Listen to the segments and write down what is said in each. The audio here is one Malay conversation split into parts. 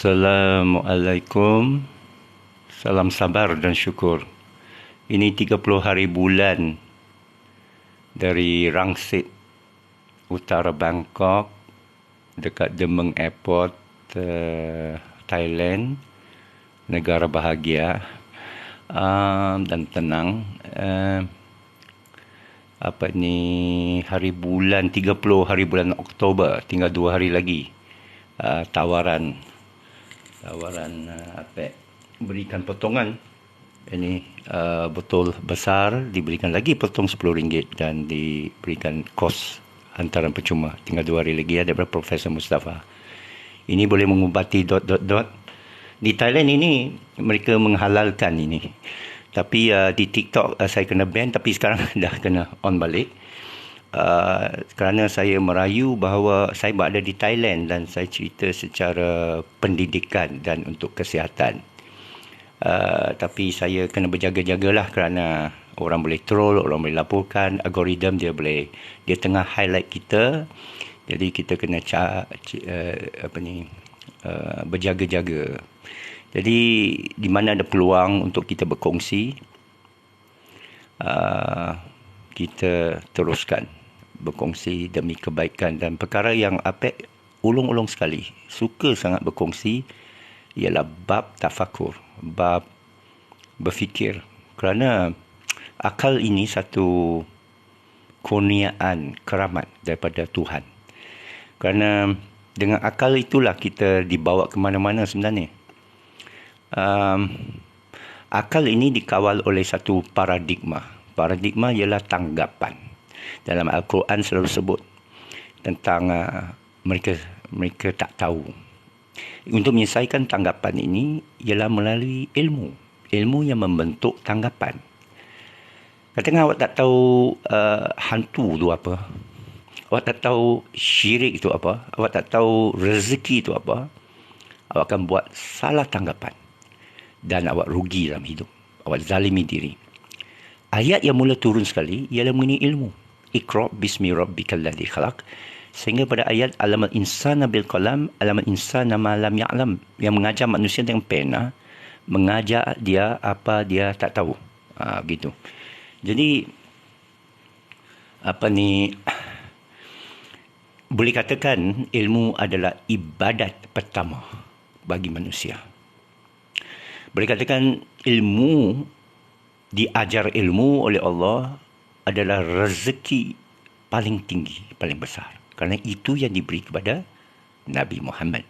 Assalamualaikum. Salam sabar dan syukur. Ini 30 hari bulan dari Rangsit, utara Bangkok, dekat Demeng Airport, Thailand. Negara bahagia dan tenang. Hari bulan 30 hari bulan Oktober, tinggal 2 hari lagi. Tawaran berikan potongan ini botol besar diberikan lagi potong RM10 dan diberikan kos hantaran percuma. Tinggal 2 hari lagi daripada Profesor Mustafa. Ini boleh mengubati ... Di Thailand ini mereka menghalalkan ini, tapi di TikTok saya kena ban, tapi sekarang dah kena on balik. Kerana saya merayu bahawa saya berada di Thailand dan saya cerita secara pendidikan dan untuk kesihatan. Tapi saya kena berjaga-jagalah kerana orang boleh troll, orang boleh laporkan, algoritma dia tengah highlight kita. Jadi kita kena berjaga-jaga. Jadi di mana ada peluang untuk kita berkongsi, kita teruskan berkongsi demi kebaikan. Dan perkara yang Apek ulung-ulung sekali suka sangat berkongsi ialah bab tafakur, bab berfikir. Kerana akal ini satu kurniaan, keramat daripada Tuhan. Kerana dengan akal itulah kita dibawa ke mana-mana sebenarnya. Akal ini dikawal oleh satu paradigma. Paradigma ialah tanggapan. Dalam Al-Quran selalu sebut tentang mereka tak tahu. Untuk menyelesaikan tanggapan ini ialah melalui ilmu. Ilmu yang membentuk tanggapan. Katakan awak tak tahu hantu itu apa. Awak tak tahu syirik itu apa. Awak tak tahu rezeki itu apa. Awak akan buat salah tanggapan. Dan awak rugi dalam hidup. Awak zalimi diri. Ayat yang mula turun sekali ialah mengenai ilmu. Iqra' bismi rabbikal ladzi khalaq. Sehingga pada ayat alamal insana bil qalam, alamal insana ma lam ya'lam, yang mengajar manusia dengan pena, mengajar dia apa dia tak tahu. Begitu. Jadi boleh katakan ilmu adalah ibadat pertama bagi manusia. Boleh katakan ilmu, diajar ilmu oleh Allah adalah rezeki paling tinggi, paling besar. Kerana itu yang diberi kepada Nabi Muhammad.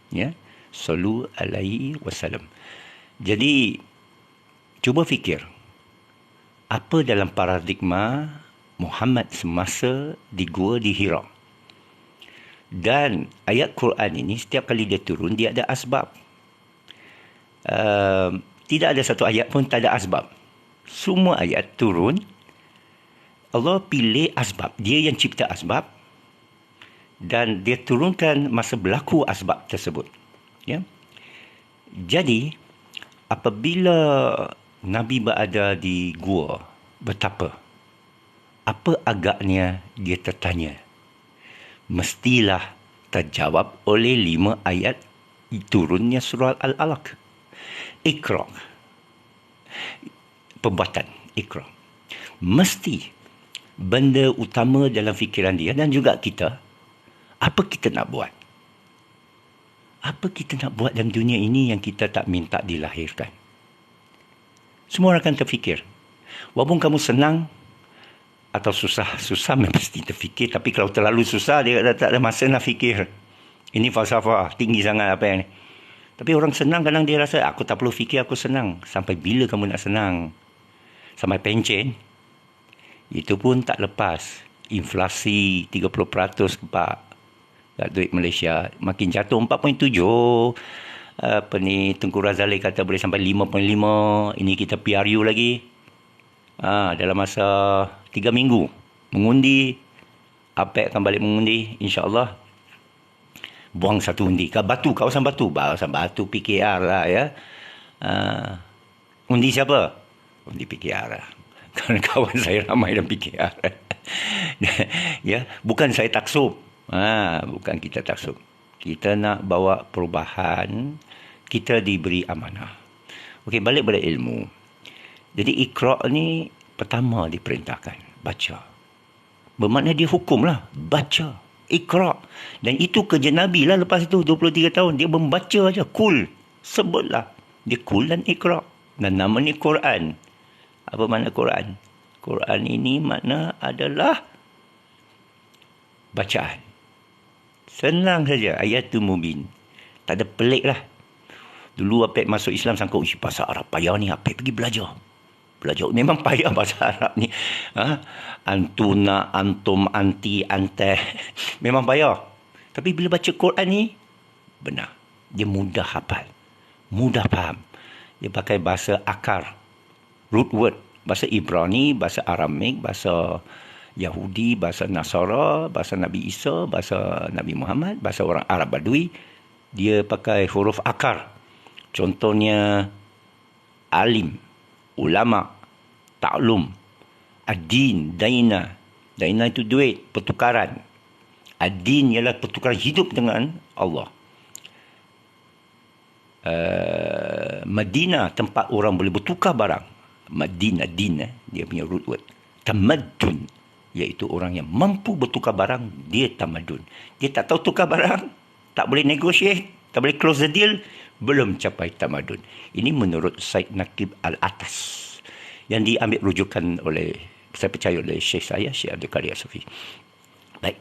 Ya, sallu alaihi wasallam. Jadi cuba fikir, apa dalam paradigma Muhammad semasa di Gua di Hira. Dan ayat Quran ini setiap kali dia turun, dia ada asbab. Tidak ada satu ayat pun tak ada asbab. Semua ayat turun, Allah pilih asbab. Dia yang cipta asbab. Dan dia turunkan masa berlaku asbab tersebut. Ya. Jadi, apabila Nabi berada di gua bertapa, apa agaknya dia tertanya? Mestilah terjawab oleh 5 ayat turunnya surah Al-Alaq. Iqra'. Perbuatan. Iqra'. Mesti benda utama dalam fikiran dia dan juga kita, apa kita nak buat? Apa kita nak buat dalam dunia ini yang kita tak minta dilahirkan? Semua orang akan terfikir. Walaupun kamu senang atau susah mesti terfikir. Tapi kalau terlalu susah, dia tak ada masa nak fikir. Ini falsafah, tinggi sangat apa yang ni. Tapi orang senang kadang dia rasa, aku tak perlu fikir, aku senang. Sampai bila kamu nak senang? Sampai pencen? Itu pun tak lepas. Inflasi 30% Pak. Duit Malaysia makin jatuh 4.7. Tengku Razali kata boleh sampai 5.5. Ini kita PRU lagi. Dalam masa 3 minggu mengundi. Apek akan balik mengundi, insya-Allah. Buang satu undi. Kawasan batu PKR lah ya. Undi siapa? Undi PKR lah. Kerana kawan saya ramai dalam PKR. Ya, bukan saya taksub. Bukan kita taksub. Kita nak bawa perubahan, kita diberi amanah. Okey, balik pada ilmu. Jadi Iqra' ni pertama diperintahkan, baca. Bermakna dia hukum lah, baca. Iqra'. Dan itu kerja Nabi lah lepas itu 23 tahun. Dia membaca aja, kul. Sebutlah. Dia kul dan Iqra'. Dan nama ni Quran. Apa makna Quran? Quran ini makna adalah bacaan. Senang saja, ayatul mubin. Tak ada pelik lah. Dulu Apek masuk Islam sangka, bahasa Arab payah ni, Apek pergi belajar. Memang payah bahasa Arab ni. Antuna, antum, anti, ante. Memang payah. Tapi bila baca Quran ni, benar. Dia mudah hafal. Mudah faham. Dia pakai bahasa akar. Root word. Bahasa Ibrani, bahasa Aramik, bahasa Yahudi, bahasa Nasara, bahasa Nabi Isa, bahasa Nabi Muhammad, bahasa orang Arab Badui. Dia pakai huruf akar. Contohnya alim, ulama, taklum, ad-din, daina. Daina itu duit, pertukaran. Ad-din ialah pertukaran hidup dengan Allah. Madinah, tempat orang boleh bertukar barang. Madinah, din, dia punya root word. Tamaddun, iaitu orang yang mampu bertukar barang, dia tamadun. Dia tak tahu tukar barang, tak boleh negotiate, tak boleh close the deal, belum capai tamadun. Ini menurut Said Naqib Al-Atas yang diambil rujukan oleh, saya percaya, oleh Syekh saya, Syekh Abdul Qadir As-Sufi. Baik.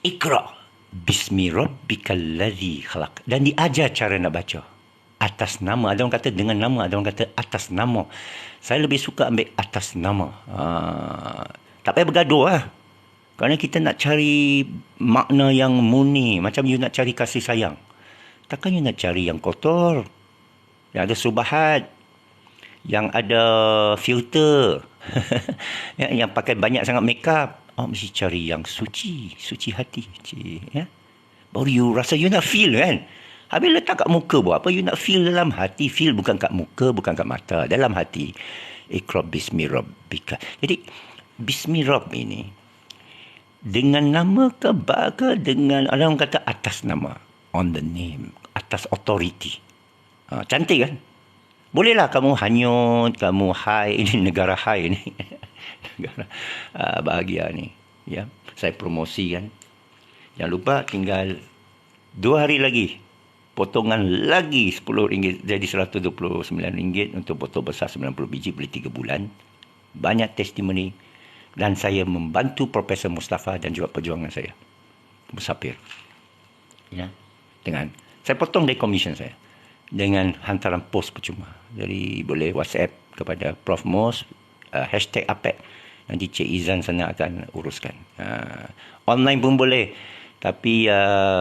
Iqra' bismi rabbikal ladzi khalaq. Dan diajar cara nak baca. Atas nama. Ada orang kata dengan nama, ada orang kata atas nama. Saya lebih suka ambil atas nama. Tak payah bergaduh lah. Kerana kita nak cari makna yang murni. Macam you nak cari kasih sayang. Takkan you nak cari yang kotor, yang ada subahat, yang ada filter, yang pakai banyak sangat makeup. Mesti cari yang suci, suci hati. Ya? Baru you rasa you nak feel kan. Habis letak kat muka buat apa? You nak feel dalam hati. Feel bukan kat muka, bukan kat mata. Dalam hati. Iqra' bismi rabbika. Jadi, bismi rabb ini, dengan nama ke dengan, orang kata atas nama. On the name. Atas authority. Cantik kan? Bolehlah kamu hanyut, kamu high. Ini negara high ni. Negara bahagia ni. Ya, saya promosi kan. Jangan lupa tinggal 2 hari lagi. Potongan lagi RM10 jadi RM129 untuk botol besar 90 biji, beli 3 bulan. Banyak testimoni. Dan saya membantu Profesor Mustafa dan juga perjuangan saya. Musafir. Ya. Saya potong dari komisen saya. Dengan hantaran pos percuma. Jadi boleh WhatsApp kepada Prof. Mus, hashtag Apek. Nanti Cik Izan sana akan uruskan. Online pun boleh. Tapi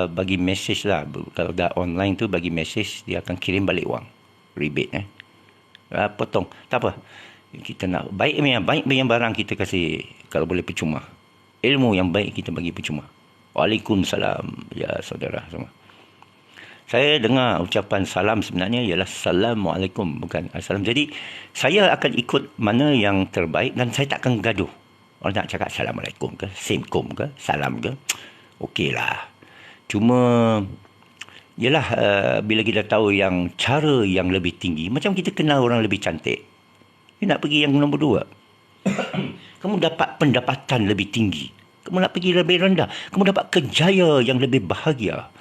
bagi mesej lah. Kalau dah online tu bagi mesej, dia akan kirim balik wang. Rebate. Potong. Tak apa. Kita nak baik yang barang kita kasih, kalau boleh percuma. Ilmu yang baik kita bagi percuma. Waalaikumsalam. Ya saudara semua. Saya dengar ucapan salam sebenarnya ialah Assalamualaikum, bukan Assalam. Jadi saya akan ikut mana yang terbaik dan saya takkan gaduh. Orang nak cakap Assalamualaikum ke, Simkum ke, Salam ke, okeylah. Cuma ialah bila kita tahu yang cara yang lebih tinggi, macam kita kenal orang lebih cantik, you nak pergi yang nombor 2. Kamu dapat pendapatan lebih tinggi, kamu nak pergi lebih rendah. Kamu dapat kerjaya yang lebih bahagia,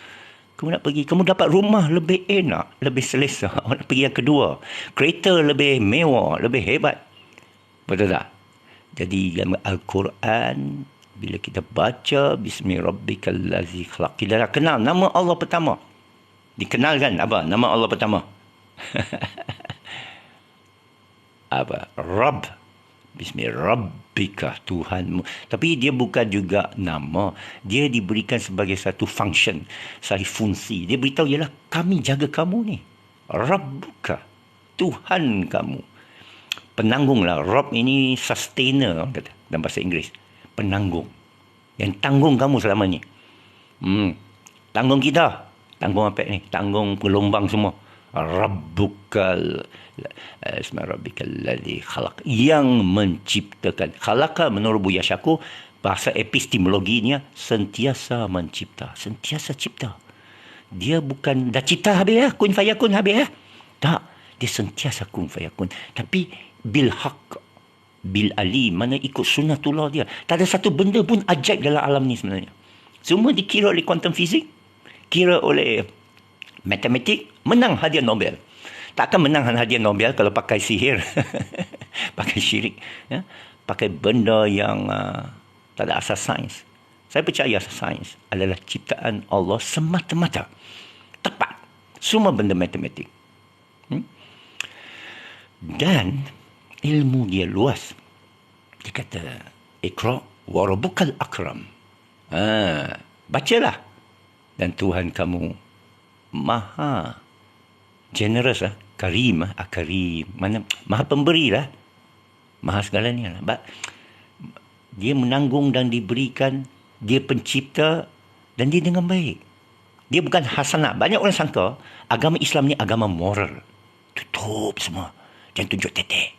kamu dapat rumah lebih enak, lebih selesa. Awak nak pergi yang kedua. Kereta lebih mewah, lebih hebat. Betul tak? Jadi dalam Al-Quran, bila kita baca Bismi Rabbikal Ladzi Khalaq, kita dah kenal nama Allah pertama. Dikenalkan apa? Nama Allah pertama. Apa? Rabb. Bismi Rabbika, Tuhanmu. Tapi dia bukan juga nama. Dia diberikan sebagai satu function, satu fungsi. Dia beritahu ialah kami jaga kamu ni. Rabbuka, Tuhan kamu. Penanggung lah. Rabb ini sustainer kata, dalam bahasa Inggeris. Penanggung. Yang tanggung kamu selama ni. Tanggung kita. Tanggung apa ni? Tanggung gelombang semua. Rabbukal Isma Rabbikal Ladzi Khalaq, yang menciptakan. Khalaqa menurut Buya Syakur, bahasa epistemologinya sentiasa mencipta, sentiasa cipta. Dia bukan dah cita habis ya, kun fayakun habis ya. Tak, dia sentiasa kun fayakun. Tapi bil haq, bil ali, mana ikut sunnatullah dia. Tak ada satu benda pun ajaib dalam alam ni sebenarnya. Semua dikira oleh quantum physics, kira oleh matematik, menang hadiah Nobel. Takkan menang hadiah Nobel kalau pakai sihir, pakai syirik, ya? Pakai benda yang tak ada asas sains. Saya percaya sains adalah ciptaan Allah semata-mata. Tepat. Semua benda matematik. Dan ilmu dia luas. Dia kata, Iqra wa rabbukal akram. Bacalah. Dan Tuhan kamu maha generous lah. Karim lah. Karim. Mana? Maha pemberi lah. Maha segalanya lah. Dia menanggung dan diberikan. Dia pencipta. Dan dia dengan baik. Dia bukan hasanah. Banyak orang sangka agama Islam ni agama moral. Tutup semua. Jangan tunjuk tetek.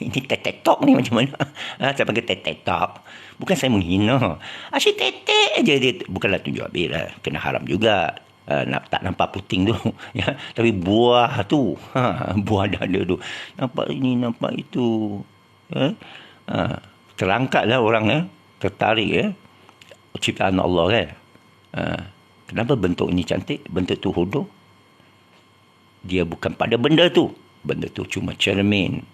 Ini tetek talk ni macam mana? Saya panggil tetek talk. Bukan saya menghina. Asyik tetek je dia. Bukanlah tunjuk habis lah. Kena haram juga. Tak nampak puting tu. Ya. Tapi buah tu. Buah dada tu. Nampak ini, nampak itu. Terangkat lah orang. Tertarik. Ciptaan Allah kan. Kenapa bentuk ini cantik? Bentuk tu hodoh. Dia bukan pada benda tu. Benda tu cuma cermin.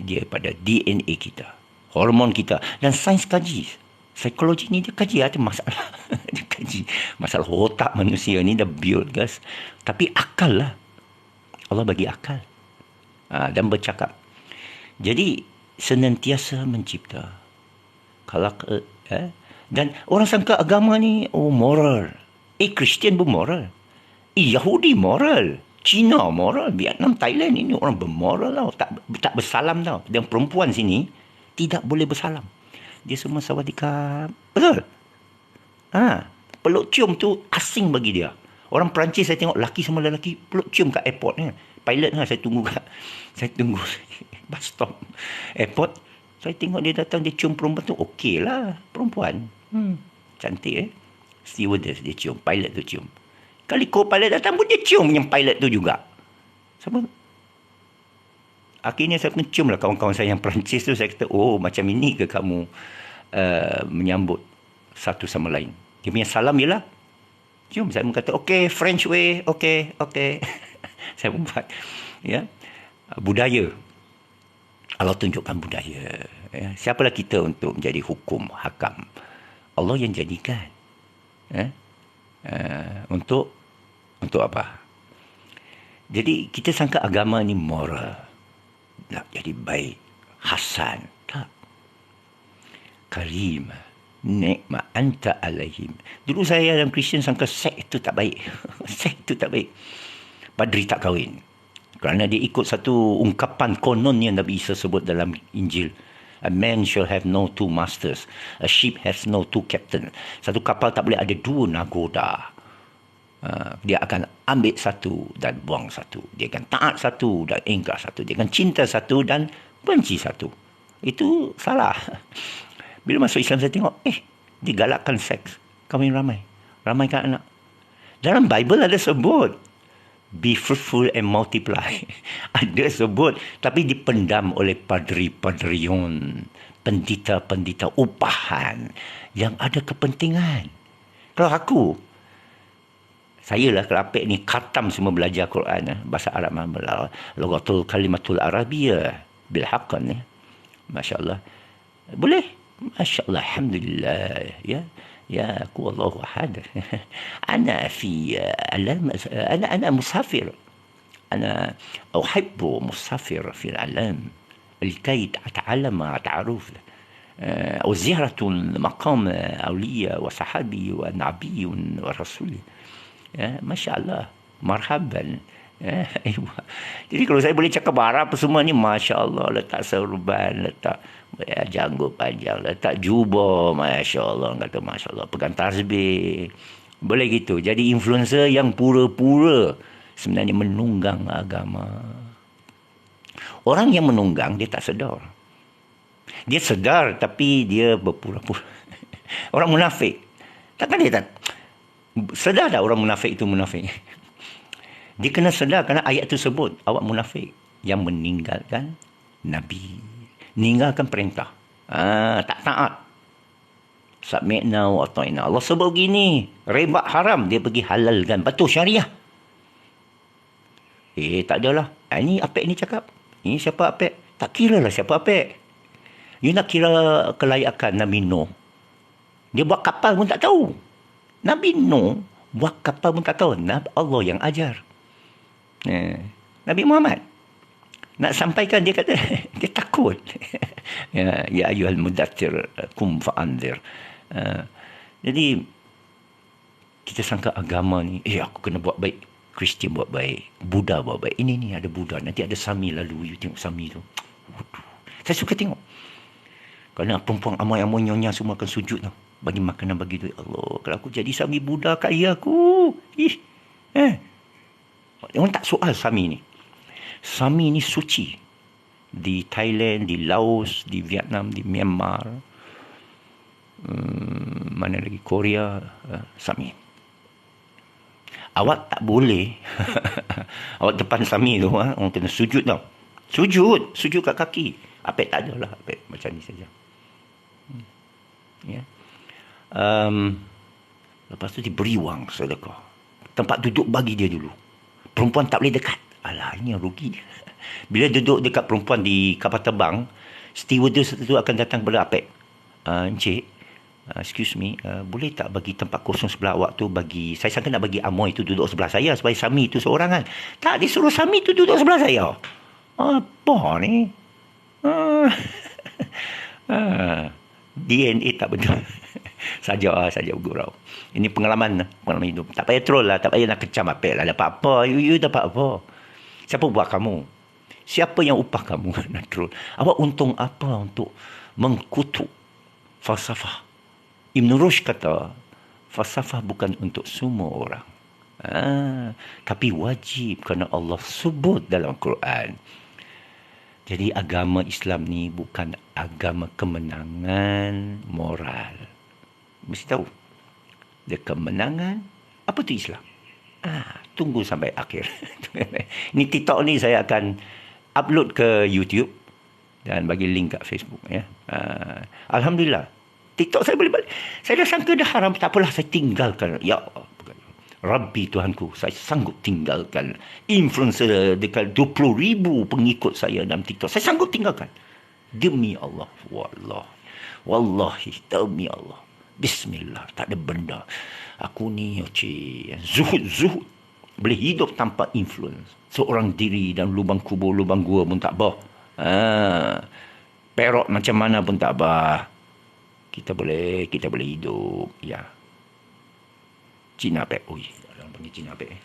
Dia pada DNA kita. Hormon kita. Dan sains kaji. Psikologi ni dia kaji ada masalah. Dia kaji masalah otak manusia ni dah build guys. Tapi akal lah. Allah bagi akal. Dan bercakap. Jadi senantiasa mencipta. Kalau dan orang sangka agama ni moral. Kristian pun moral. Yahudi moral. Cina moral, Vietnam, Thailand ini orang bermoral tau. Tak bersalam tau. Dan perempuan sini tidak boleh bersalam. Dia semua sawadikap. Betul? Peluk cium tu asing bagi dia. Orang Perancis saya tengok lelaki sama lelaki peluk cium kat airport. Pilot saya tunggu bus stop airport. Saya tengok dia datang, dia cium perempuan tu. Okey lah, perempuan. Cantik stewardess dia cium, pilot tu cium. Kali co-pilot datang pun dia cium yang pilot tu juga. Sama. Akhirnya saya pun cium lah kawan-kawan saya yang Perancis tu. Saya kata, macam ini ke kamu menyambut satu sama lain? Dia punya salam ialah cium. Saya pun kata, okay, French way, okay. Saya pun buat. Ya. Budaya. Allah tunjukkan budaya. Ya. Siapalah kita untuk menjadi hukum, hakam? Allah yang jadikan. Untuk apa? Jadi kita sangka agama ni moral. Nak jadi baik. Hasan. Tak. Karim. Nikmat anta alaihim. Dulu saya dalam Kristian sangka seks itu tak baik. Seks itu tak baik. Padri tak kahwin. Kerana dia ikut satu ungkapan konon yang Nabi Isa sebut dalam Injil. A man shall have no two masters. A ship has no two captains. Satu kapal tak boleh ada dua nagoda. Dia akan ambil satu dan buang satu. Dia akan taat satu dan ingkar satu. Dia akan cinta satu dan benci satu. Itu salah. Bila masuk Islam saya tengok, digalakkan seks. Kahwin ramai. Ramaikan anak. Dalam Bible ada sebut. Be fruitful and multiply. Ada sebut. Tapi dipendam oleh padri-padriun. Pendita-pendita upahan. Yang ada kepentingan. Kalau aku, saya lah kelapik ni khatam semua belajar Quran bahasa Arab, lughatul kalimatul arabiyah bil haqqan ni. Masya-Allah. Boleh? Masya-Allah, alhamdulillah. Ya aku Allahu ahad. Ana fi alam ana musafir. Ana uhibbu musafir fi alam لكي أتعلم أتعرف وزيارة مقام أولياء وصحابي ونبي ورسول. Masya Allah, marhaban. Jadi kalau saya boleh cakap Arab semua ni, Masya Allah, letak serban, letak janggut panjang, letak jubah, Masya Allah, kata Masya Allah, pegang tasbih, boleh gitu. Jadi influencer yang pura-pura sebenarnya menunggang agama. Orang yang menunggang dia tak sedar. Dia sedar tapi dia berpura-pura. Orang munafik, takkan dia tak Sedar tak orang munafik itu munafik? Dia kena sedar kerana ayat itu sebut awak munafik yang meninggalkan Nabi. Meninggalkan perintah. Tak taat. Sami'na wa ata'ina. Allah sebut begini. Riba haram. Dia pergi halalkan. Betul syariah. Tak adalah. Ini Apek ni cakap. Ini siapa Apek? Tak kira lah siapa Apek. You nak kira kelayakan Nabi Nuh. Dia buat kapal pun tak tahu. Nabi Nuh buat kapal pun tak tahu. Allah yang ajar. Nabi Muhammad nak sampaikan, dia kata dia takut. Ya ayyuhal mudaththir kum fa'anzir. Jadi kita sangka agama ni aku kena buat baik, Kristian buat baik, Buddha buat baik. Ini ada Buddha, nanti ada Sami, lalu you tengok Sami tu. Saya suka tengok. Kerana perempuan amai-amai nyonya semua akan sujud tau. Bagi makanan, bagi duit. Allah, kalau aku jadi Sami Buddha, kaya aku. Orang tak soal Sami ni. Sami ni suci. Di Thailand, di Laos, di Vietnam, di Myanmar. Mana lagi? Korea. Sami. Awak tak boleh. Awak depan Sami tu, orang kena sujud tau. Sujud. Sujud kat kaki. Apek tak ada lah. Apek macam ni saja. Ya. Lepas tu diberi wang sedekah. Tempat duduk bagi dia dulu. Perempuan tak boleh dekat. Alah, ini yang rugi. Bila duduk dekat perempuan di kapal terbang, stewardess itu akan datang kepada Apek. Encik, excuse me, boleh tak bagi tempat kosong sebelah awak tu bagi... Saya sangka nak bagi Amoy tu duduk sebelah saya supaya Sami tu seorang kan. Tak, disuruh Sami tu duduk sebelah saya. Apa ni? DNA tak betul. saja bergurau. Ini pengalaman hidup. Tak payah troll lah, tak payah nak kecam Apek lah. Dapat apa? You dapat apa? Siapa buat kamu? Siapa yang upah kamu nak troll? Awak untung apa untuk mengkutuk falsafah? Ibn Rushd kata, falsafah bukan untuk semua orang. Tapi wajib kerana Allah sebut dalam Quran. Jadi agama Islam ni bukan agama kemenangan moral. Mesti tahu. Dia kemenangan. Apa tu Islam? Tunggu sampai akhir. Ni TikTok ni saya akan upload ke YouTube dan bagi link kat Facebook. Ya. Alhamdulillah. TikTok saya boleh balik. Saya dah sangka dah haram. Tak apalah, saya tinggalkan. Ya Rabbi Tuhanku, saya sanggup tinggalkan influencer dekat 20,000 pengikut saya dalam TikTok. Saya sanggup tinggalkan. Demi Allah. Wallahi, demi Allah. Bismillah, tak ada benda. Aku ni, zuhud. Boleh hidup tanpa influence. Seorang diri dan lubang kubur, lubang gua pun tak apa. Perok macam mana pun tak apa. Kita boleh hidup. Ya. Cina Apek. Orang panggil Cina Apek.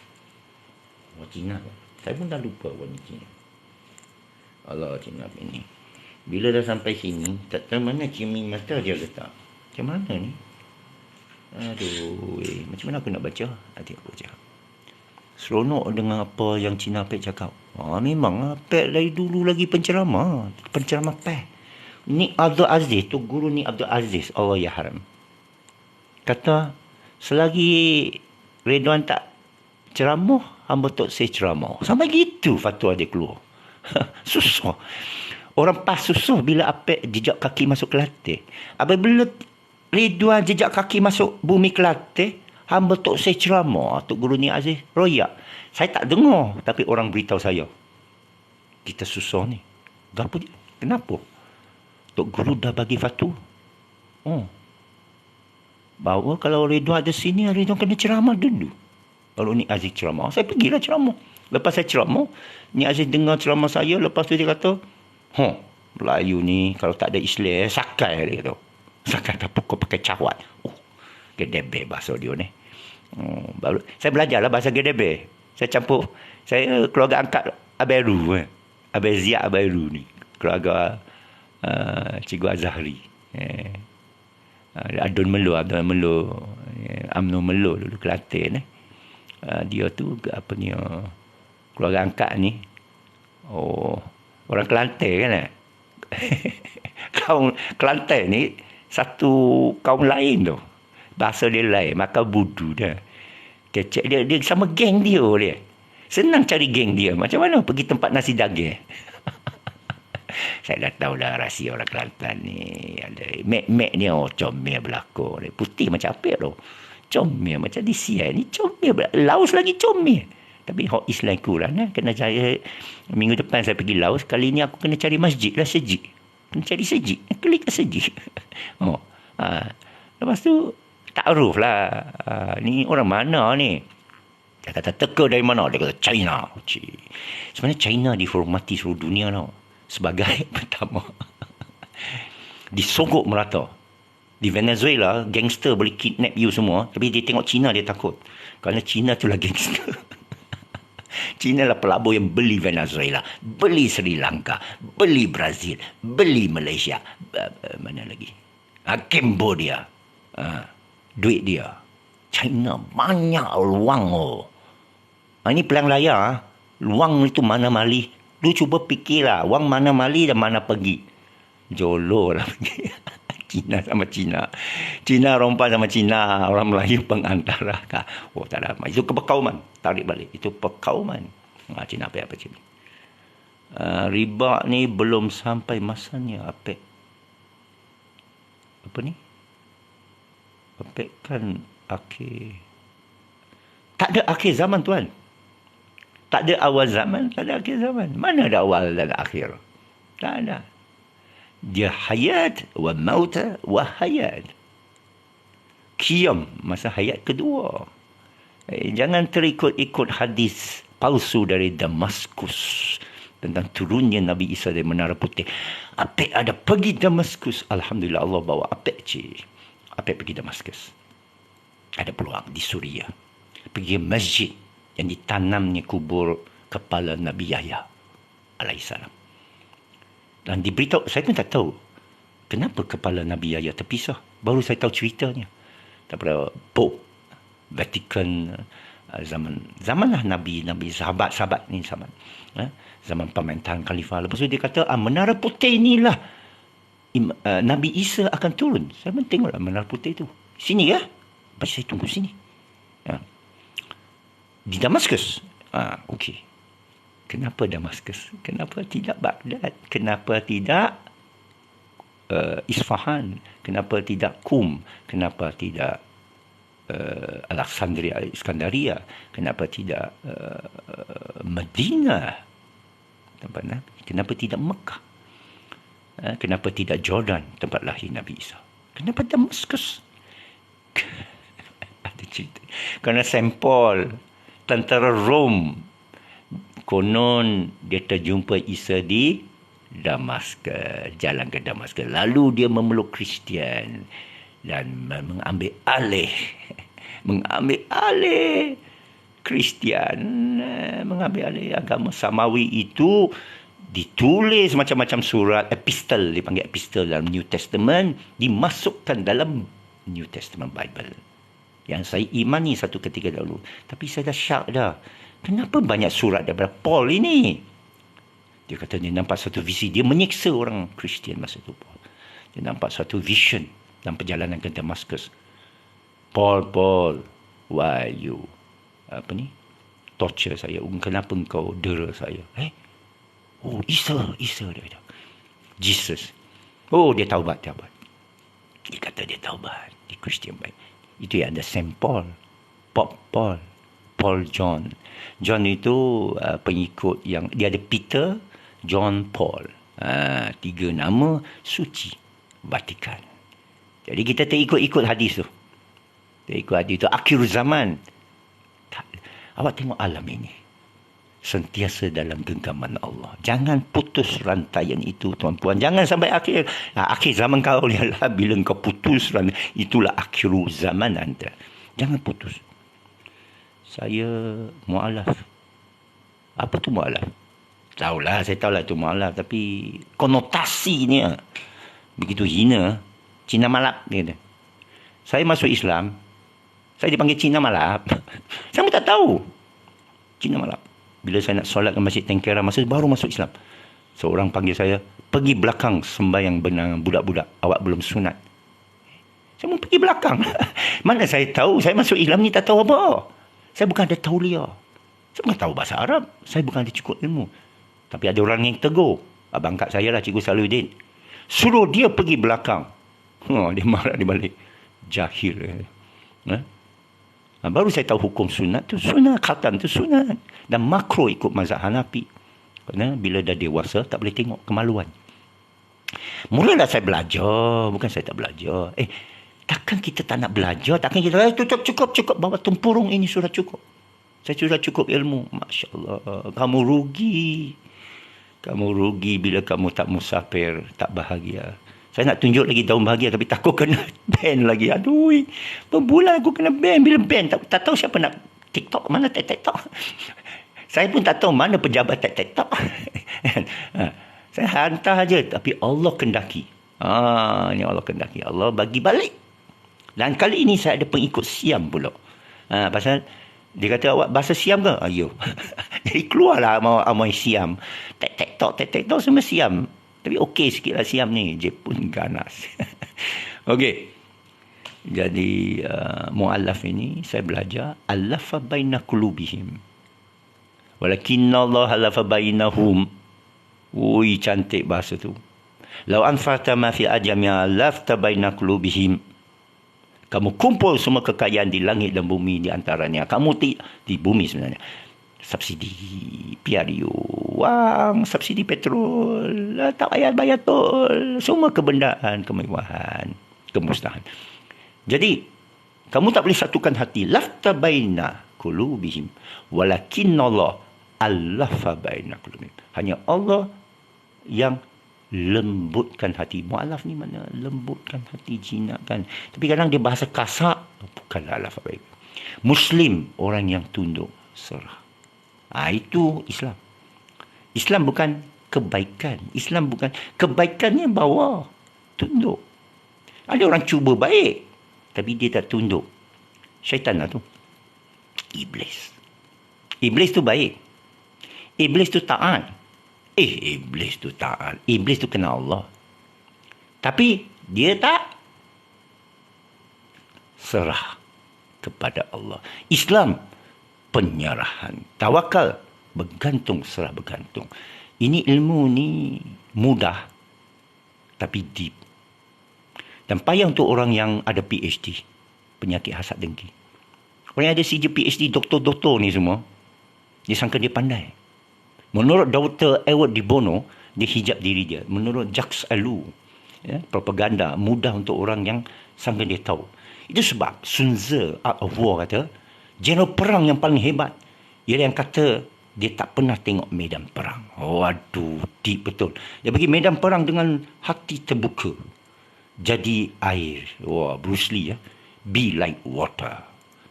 Orang Cina. Saya pun dah lupa orang Cina. Allah, Cina Apek ni. Bila dah sampai sini, tak tahu mana cermin mata dia letak. Macam mana ni? Aduh, macam mana aku nak baca? Nanti aku baca. Seronok dengan apa yang Cina Apek cakap. Memang Apek dari dulu lagi penceramah. Penceramah Apek. Ni Abdul Aziz, tu guru ni Abdul Aziz. Allah ya haram. Kata, selagi Ridwan tak ceramah, hamba tak saya ceramah. Sampai gitu fatwa dia keluar. Susah. Orang pas susah bila Apek jejak kaki masuk Kelantan. Apabila Ridwan jejak kaki masuk bumi Kelantan, hamba tak saya ceramah. Tok Guru ni Aziz royak. Saya tak dengar, tapi orang beritahu saya. Kita susah ni. Kenapa? Tok Guru dah bagi fatwa. Bahawa kalau Ridwan ada sini, Ridwan kena ceramah dulu. Kalau ni Aziz ceramah, saya pergilah ceramah. Lepas saya ceramah, ni Aziz dengar ceramah saya. Lepas tu dia kata, Melayu ni kalau tak ada Islam, sakai dia kata. Sakai tak pukul pakai cawat. Gedebe bahasa dia ni. Baru saya belajarlah bahasa Gedebe. Saya campur. Saya keluarga angkat Aberu. Abezia Aberu ni. Keluarga Cikgu Azhari. Adun Melo, UMNO Melo dulu Kelantan. Dia tu apa ni, keluarga angkat ni. Orang Kelantan kan. Kaum Kelantan ni satu kaum lain tu. Bahasa dia lain, maka budu dah. Kecek dia sama geng dia. Senang cari geng dia. Macam mana pergi tempat nasi daging? Saya dah tahu dah rahsia orang Kelantan ni. Ada mek-mek ni, comel berlakon. Putih macam apa tu? Comel macam di CI ni. Comel. Laos lagi comel. Tapi hak Islam kurang. Kena cari. Minggu depan saya pergi Laos. Kali ni aku kena cari masjid lah, sejik. Kena cari sejik. Klik ke sejik. Lepas tu, takruf lah. Ni orang mana ni? Dia kata teka dari mana? Dia kata China. Sebenarnya China dihormati seluruh dunia tau. Sebagai pertama. Disogok merata. Di Venezuela, gangster boleh kidnap you semua. Tapi dia tengok China, dia takut. Kerana China tu lah gangster. China lah pelabur yang beli Venezuela, beli Sri Lanka, beli Brazil, beli Malaysia. Mana lagi? Cambodia. Duit dia. China banyak luang. Ini pelang layar. Luang itu mana mali. Lu cuba fikirlah. Wang mana mali dan mana pergi. Jolo lah pergi. Cina sama Cina. Cina rompan sama Cina. Orang Melayu pengantara. Oh tak ada. Itu kepekauman. Tarik balik. Itu pekauman. Cina apa Cina. Riba ni belum sampai masanya. Apa ni? Apek kan akhir. Tak ada akhir zaman tuan. Tak ada awal zaman, tak ada akhir zaman. Mana ada awal dan akhir? Tak ada. Dia hayat wa mauta wa hayat. Qiyam, masa hayat kedua. Jangan terikut-ikut hadis palsu dari Damaskus tentang turunnya Nabi Isa dari Menara Putih. Apek ada pergi Damaskus. Alhamdulillah Allah bawa Apek Apek pergi Damaskus. Ada peluang di Suria. Pergi masjid yang ditanamnya kubur kepala Nabi Yahya alaihissalam. Dan diberitahu, saya pun tak tahu kenapa kepala Nabi Yahya terpisah. Baru saya tahu ceritanya. Daripada Pope Vatican zamanlah Nabi sahabat ni sahabat. Zaman pemerintahan Khalifah. Lepas tu dia kata, Menara Putih inilah Nabi Isa akan turun. Saya pun tengoklah Menara Putih tu. Sini ya? Lepas saya tunggu sini. Di Damaskus. Okey. Kenapa Damaskus? Kenapa tidak Baghdad? Kenapa tidak Isfahan? Kenapa tidak Qum? Kenapa tidak Alexandria, Iskandaria? Kenapa tidak Madinah? Kenapa tidak Mekah? Kenapa tidak Jordan, tempat lahir Nabi Isa? Kenapa Damaskus? Ada cerita. Kerana Saint Paul, tentara Rom, konon dia terjumpa Isa di Damaskus, jalan ke Damaskus. Lalu dia memeluk Kristian dan mengambil alih Kristian, mengambil alih agama Samawi itu. Ditulis macam-macam surat, epistel, dipanggil epistel dalam New Testament, dimasukkan dalam New Testament Bible. Yang saya imani satu ketika dahulu. Tapi saya dah syak dah. Kenapa banyak surat daripada Paul ini? Dia kata dia nampak satu visi. Dia menyiksa orang Kristian masa itu, Paul. Dia nampak satu vision dalam perjalanan ke Damaskus. Paul, why you torture saya? Kenapa engkau dera saya? Oh, Isa dia kata. Jesus. Oh, dia taubat. Dia kata dia taubat. Di Christian baik. Itu yang ada Saint Paul. Paul John. John itu pengikut yang dia ada Peter, John, Paul. 3 nama suci Vatikan. Jadi kita terikut hadis tu. Akhir zaman. Awak tengok alam ini. Sentiasa dalam genggaman Allah. Jangan putus rantaian itu, tuan-puan. Jangan sampai akhir zaman kau ni lah. Bila kau putus rantaian, itulah akhir zaman anda. Jangan putus. Saya mu'alaf. Apa tu mu'alaf? Saya tahulah itu mu'alaf. Tapi konotasinya begitu hina. Cina malap. Dia kata. Saya masuk Islam. Saya dipanggil Cina malap. Saya pun tak tahu. Cina malap. Bila saya nak solat ke Masjid Tengkera, baru masuk Islam. Seorang panggil saya, pergi belakang sembahyang benang budak-budak. Awak belum sunat. Saya mau pergi belakang. Mana saya tahu, saya masuk Islam ni tak tahu apa. Saya bukan ada tauliah. Saya bukan tahu bahasa Arab. Saya bukan ada cukup ilmu. Tapi ada orang yang tegur. Abang angkat saya lah, Cikgu Salahuddin. Suruh dia pergi belakang. Dia marah di balik. Jahil. Baru saya tahu hukum sunat tu sunat. Khatam tu sunat. Dan makro ikut mazhab Hanafi. Kerana bila dah dewasa, tak boleh tengok kemaluan. Mulalah saya belajar. Bukan saya tak belajar. Takkan kita tak nak belajar? Takkan kita cukup bawa tempurung ini sudah cukup. Saya sudah cukup ilmu. Masya Allah. Kamu rugi. Kamu rugi bila kamu tak musafir, tak bahagia. Saya nak tunjuk lagi daun bahagia tapi takut kena ban lagi. Aduh. Berbulan aku kena ban. Bila ban tak tahu siapa nak TikTok. Mana TikTok. Saya pun tak tahu mana pejabat TikTok. Saya hantar aja. Tapi Allah kendaki. Ini Allah kendaki. Allah bagi balik. Dan kali ini saya ada pengikut Siam pula. Pasal dia kata, awak bahasa Siam ke? Ayo. Jadi keluarlah amai Siam. TikTok semua Siam. Tapi okey sikit lah Siam ni. Jepun ganas. Okey. Jadi mu'allaf ini saya belajar. Allafa baina qulubihim. Walakinna Allah allafa bainahum. Ui, cantik bahasa tu. Lau anfarta ma fi ajami'a lafta baina qulubihim. Kamu kumpul semua kekayaan di langit dan bumi di antaranya. Kamu di bumi sebenarnya. Subsidi PRU, wang, subsidi petrol, tak payah bayar tol. Semua kebendaan, kemewahan, kemusnahan. Jadi, kamu tak boleh satukan hati. Lafta baina qulubihim. Walakinna Allah allafa baina qulubihim. Hanya Allah yang lembutkan hati. Mu'alaf ni mana? Lembutkan hati, jinakkan. Tapi kadang dia bahasa kasar. Bukanlah alaf baik. Muslim, orang yang tunduk, serah. Itu Islam. Islam bukan kebaikan. Islam bukan kebaikannya bawa. Tunduk. Ada orang cuba baik. Tapi dia tak tunduk. Syaitan lah tu. Iblis. Iblis tu baik. Iblis tu taat. Iblis tu taat. Iblis tu kenal Allah. Tapi dia tak serah kepada Allah. Islam penyerahan. Tawakal bergantung, serah bergantung. Ini ilmu ni mudah tapi deep. Dan payah untuk orang yang ada PhD, penyakit hasad dengki. Orang yang ada CJ PhD, doktor-doktor ni semua, dia sangka dia pandai. Menurut Dr. Edward de Bono, dia hijab diri dia. Menurut Jacques Ellul, propaganda mudah untuk orang yang sangka dia tahu. Itu sebab Sun Tzu, Art of War kata, jeneral perang yang paling hebat ialah yang kata dia tak pernah tengok medan perang. Waduh, deep betul. Dia pergi medan perang dengan hati terbuka. Jadi air. Wah, Bruce Lee. Be like water.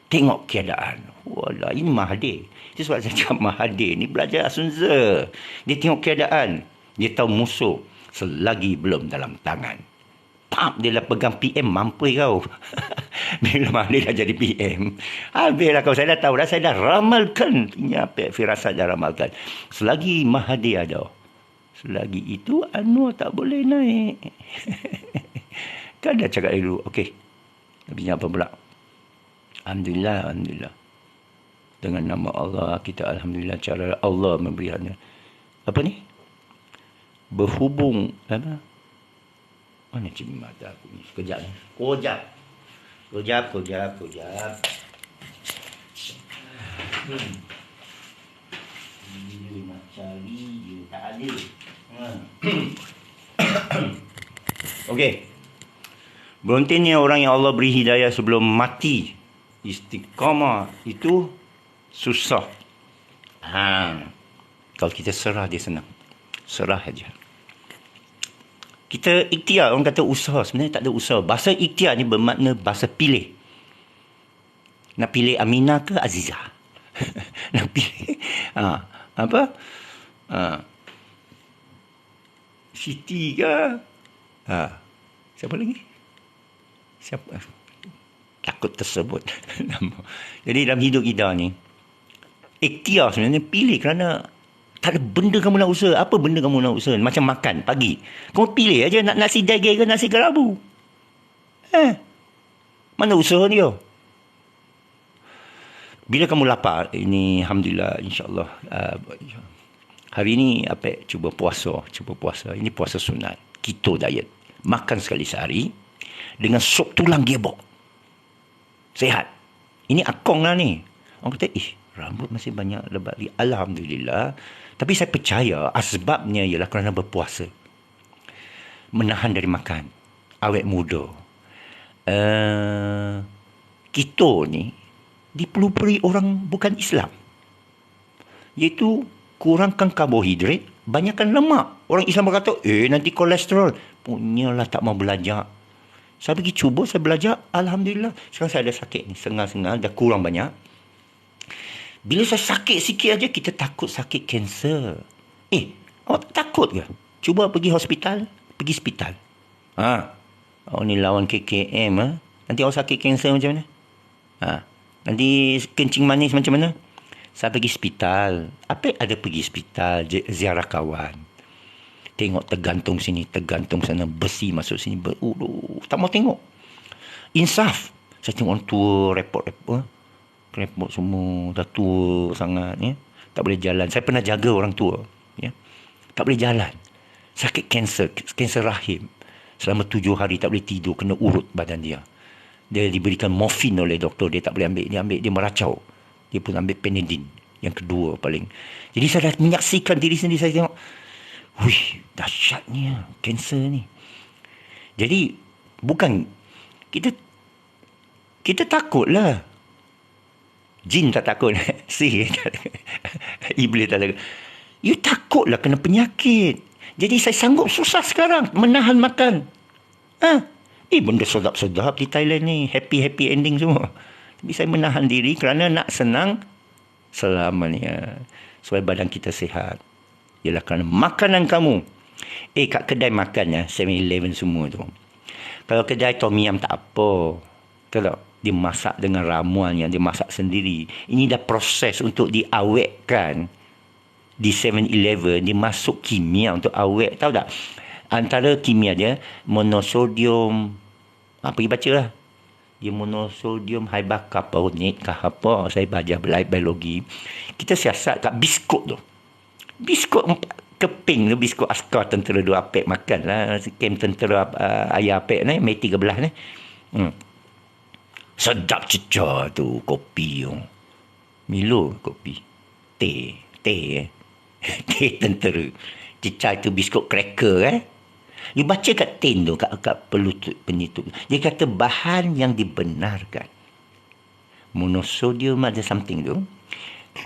Tengok keadaan. Walah, ini Mahathir. Itu sebab saya cakap Mahathir ni belajar Sun Tzu. Dia tengok keadaan. Dia tahu musuh selagi belum dalam tangan. Dia dah pegang PM, mampu kau. Bila Mahathir dah jadi PM. Habislah kau, saya dah tahu dah. Saya dah ramalkan. Ini apa firasat dah ramalkan. Selagi Mahathir ada. Selagi itu Anwar tak boleh naik. Kan dah cakap dulu. Okey. Habisnya apa pula? Alhamdulillah, Alhamdulillah. Dengan nama Allah, kita Alhamdulillah cara Allah memberikannya. Apa ni? Berhubung. Apa? Mana cik mata aku ni? Sekejap ni. Kejap. Dia nak cari, dia tak ada. Okey. Berontingnya orang yang Allah beri hidayah sebelum mati. Istiqamah itu susah. Kalau kita serah, dia senang. Serah aja. Kita ikhtiar, orang kata usaha. Sebenarnya tak ada usaha. Bahasa ikhtiar ni bermakna bahasa pilih. Nak pilih Aminah ke Azizah? Nak pilih apa? Siti ke? Siapa lagi? Siapa? Takut tersebut. Jadi dalam hidup kita ni, ikhtiar sebenarnya pilih kerana tak ada benda kamu nak usaha. Apa benda kamu nak usaha? Macam makan pagi. Kamu pilih aja nak nasi daging ke nasi kerabu. Mana usaha dia? Bila kamu lapar, ini Alhamdulillah, insyaAllah. Hari ini Apek cuba puasa. Ini puasa sunat. Keto diet. Makan sekali sehari dengan sup tulang gebok. Sehat. Ini akong lah ni. Orang kata, rambut masih banyak lebat lagi. Alhamdulillah. Tapi saya percaya asbabnya ialah kerana berpuasa. Menahan dari makan. Awet muda. Keto ni dipelopori orang bukan Islam. Iaitu kurangkan karbohidrat, banyakkan lemak. Orang Islam berkata, nanti kolesterol. Punyalah tak mau belajar. Saya pergi cuba, saya belajar. Alhamdulillah. Sekarang saya ada sakit ni. Sengah-sengah, dah kurang banyak. Bila saya sakit sikit aja, kita takut sakit kanser. Awak takut ke? Cuba pergi hospital. Pergi hospital. Awak ni lawan KKM. Nanti awak sakit kanser macam mana? Nanti kencing manis macam mana? Saya pergi hospital. Apa ada pergi hospital, ziarah kawan. Tengok tergantung sini, tergantung sana, besi masuk sini. Tak mau tengok. Insaf. Saya tengok orang tua, repot-repot. Repot semua, dah tua sangat. Ya. Tak boleh jalan. Saya pernah jaga orang tua. Ya. Tak boleh jalan. Sakit kanser rahim. Selama 7 hari tak boleh tidur, kena urut badan dia. Dia diberikan morfin oleh doktor, dia tak boleh ambil, dia meracau. Dia pun ambil Panadol, yang kedua paling. Jadi saya dah menyaksikan diri sendiri, saya tengok, dahsyatnya kanser ni. Jadi bukan kita takutlah. Jin tak takut, sihir tak takut, iblis tak takut. You takutlah kena penyakit. Jadi saya sanggup susah sekarang menahan makan. Benda sedap-sedap di Thailand ni. Happy ending semua. Tapi saya menahan diri kerana nak senang selamanya. Supaya badan kita sihat. Ialah kerana makanan kamu. Kat kedai makan ya, 7-Eleven semua tu. Kalau kedai Tom Yum tak apa. Tahu tak? Dia masak dengan ramuan yang dia masak sendiri. Ini dah proses untuk diawetkan. Di 7-Eleven, dia masuk kimia untuk awet. Tahu tak? Antara kimia dia, monosodium, pergi baca lah. Dia monosodium hibacarbonate kah apa. Saya belajar biologi. Kita siasat kat biskut tu. Biskut keping tu, biskut askar tentera 2 Apek makan lah. Kem tentera ayah Apek ni, Mei 13 ni. Sedap cecah tu, kopi tu. Milo kopi. Teh teh tentera. Cecah itu biskut cracker You baca kat tin tu, kat penutup. Dia kata bahan yang dibenarkan. Monosodium ada something tu.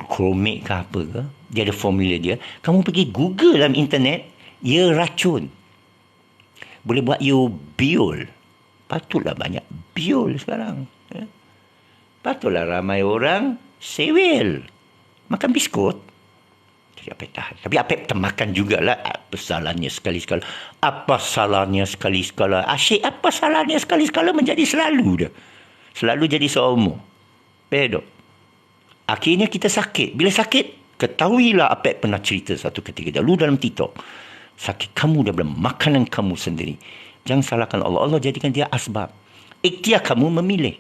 Chromate ke apa ke. Dia ada formula dia. Kamu pergi Google dalam internet. Ia racun. Boleh buat you biol. Patutlah banyak biol sekarang. Patutlah ramai orang sewel. Makan biskut. Jadi Apek tahan. Tapi Apek termakan jugalah. Apa salahnya sekali-sekala? Apa salahnya sekali-sekala? Asyik apa salahnya sekali-sekala menjadi selalu dah. Selalu jadi seumur. Pedok. Akhirnya kita sakit. Bila sakit, ketahuilah Apek pernah cerita satu ketika dahulu dalam TikTok. Sakit kamu daripada makanan kamu sendiri. Jangan salahkan Allah. Allah jadikan dia asbab. Ikhtiar kamu memilih.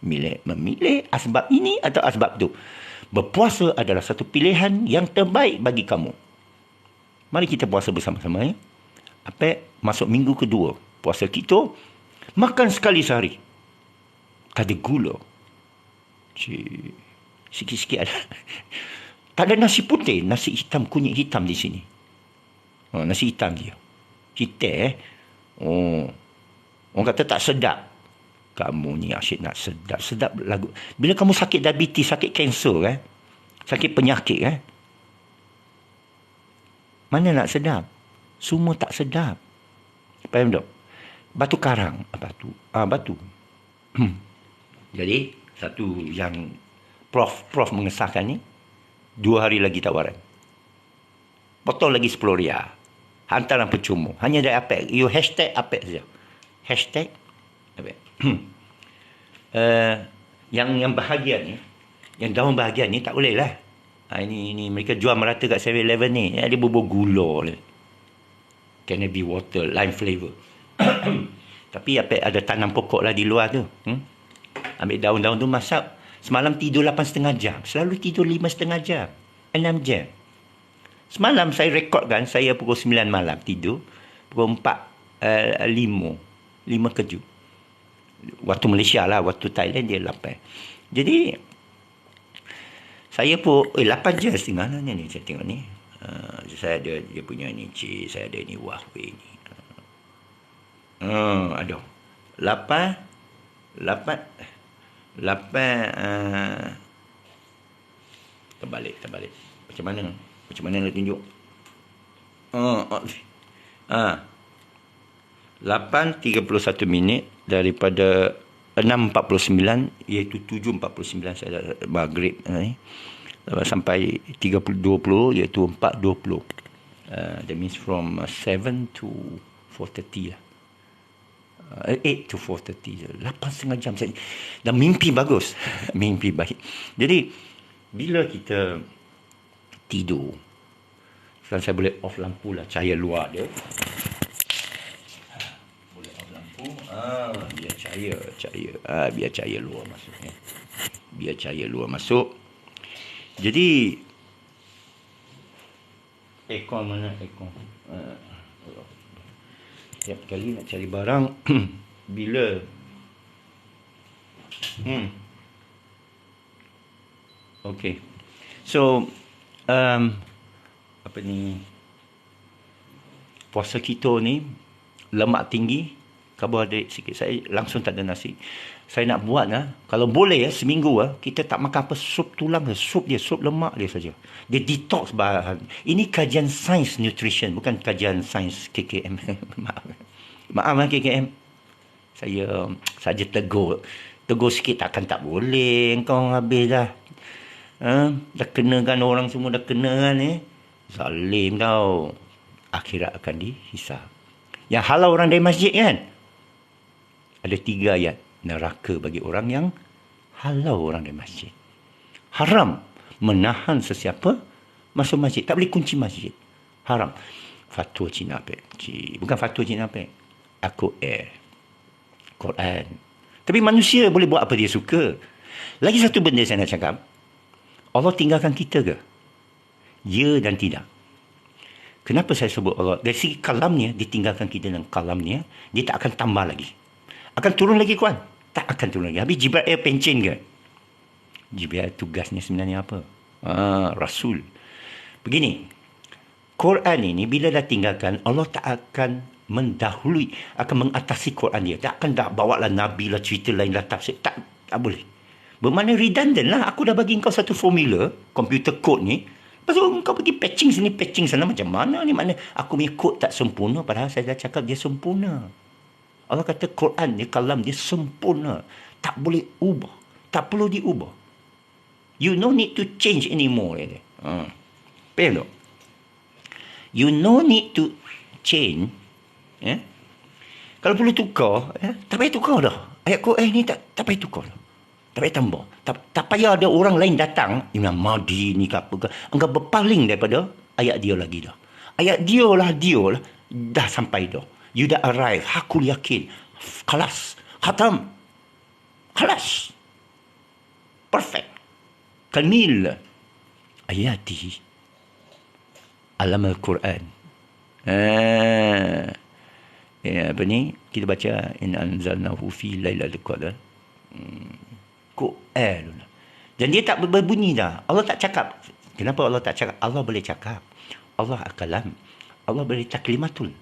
Memilih asbab ini atau asbab itu. Berpuasa adalah satu pilihan yang terbaik bagi kamu. Mari kita puasa bersama-sama ya. Apek masuk minggu kedua. Puasa kita. Makan sekali sehari. Tak ada gula. Sikit-sikit ada. Tak ada nasi putih. Nasi hitam, kunyit hitam di sini. Nasi hitam dia. Hitam Orang kata tak sedap. Kamu ni asyik nak sedap. Sedap lagu. Bila kamu sakit diabetes, sakit kanser, sakit penyakit, mana nak sedap? Semua tak sedap. Faham tak? Batu karang. Batu. Jadi, satu yang Prof mengesahkan ni, 2 hari lagi tawaran. Potong lagi 10 ria. Hantaran percuma. Hanya dari Apek. You hashtag Apek saja. Hashtag Apek. Yang bahagia ni, yang daun bahagia ni tak boleh lah. Ini mereka jual merata kat 7-Eleven ni. Dia bubur gula lah. Canopy water, lime flavor. Tapi Apek ada tanam pokok lah di luar tu. Ambil daun-daun tu masak. Semalam tidur 8,5 jam. Selalu tidur 5,5 jam. 6 jam. Semalam saya rekodkan, saya pukul 9 malam tidur. Pukul 4, 5 kejut. Waktu Malaysia lah, waktu Thailand dia 8. Jadi, saya pun, 8 je setengah ni saya tengok ni. Saya ada dia punya ni, saya ada ni Huawei ni. Aduh. 8 terbalik. Macam mana nak tunjuk? 8:31 minit daripada 6:49 iaitu 7:49 saya dah maghrib ni. Sampai 30:20 iaitu 4:20. That means from 7 to 4:30 lah. 8 to 4:30. 8,5 jam. Dan mimpi bagus. Mimpi baik. Jadi, bila kita tidur, sekarang saya boleh off lampu lah. Cahaya luar dia. Boleh off lampu. Biar cahaya. Biar cahaya luar masuk. Biar cahaya luar masuk. Jadi, aircon mana aircon? Setiap kali nak cari barang bila okay. So apa ni, puasa kita ni lemak tinggi, karbohidrat sikit. Saya langsung tak ada nasi. Saya nak buat kalau boleh seminggu kita tak makan apa, sup tulang, sup lemak dia saja. Dia detox bahan. Ini kajian sains nutrition, bukan kajian sains KKM. Maaf KKM. Saya saja tegur sikit, takkan tak boleh. Kau habis dah. Dah kenakan orang semua, dah kena kan zalim tau. Akhirat akan dihisab. Yang halau orang dari masjid kan, ada 3 ayat. Neraka bagi orang yang halau orang dari masjid. Haram menahan sesiapa masuk masjid. Tak boleh kunci masjid. Haram. Fatwa Cina Pek. Bukan fatwa Cina Pek. Aku Quran. Tapi manusia boleh buat apa dia suka. Lagi satu benda saya nak cakap. Allah tinggalkan kita ke? Ya dan tidak. Kenapa saya sebut Allah? Dari segi kalamnya, ditinggalkan kita dengan kalamnya, dia tak akan tambah lagi. Akan turun lagi Quran? Tak akan turun lagi. Habis Jibril pencen ke? Jibril tugasnya sebenarnya apa? Rasul. Begini, Quran ini bila dah tinggalkan, Allah tak akan mendahului, akan mengatasi Quran dia. Tak akan bawa lah Nabi lah, cerita lain lah, tafsir. Tak boleh. Bermakna redundant lah. Aku dah bagi kau satu formula, computer code ni. Lepas tu kau pergi patching sini, patching sana. Macam mana ni? Makna aku punya code tak sempurna, padahal saya dah cakap dia sempurna. Allah kata Quran ni, kalam dia sempurna. Tak boleh ubah. Tak perlu diubah. You no need to change anymore. Faham tak? You no need to change. Kalau perlu tukar, tak payah tukar dah. Ayat Quran ni tak payah tukar dah. Tak payah tambah. Tak payah ada orang lain datang. Imam Mahdi ni ke apa ke. Engkau berpaling daripada ayat dia lagi dah. Ayat dia lah. Dah sampai dah. You dah arrive. Aku yakin. Khalas. Khatam. Khalas. Perfect. Kamil. Ayati. Alam Al-Quran. Apa ni? Kita baca. In anzalnahu fi lailatul qadar. Quran. Dan dia tak berbunyi dah. Allah tak cakap. Kenapa Allah tak cakap? Allah boleh cakap. Allah akalam. Allah boleh taklimatul.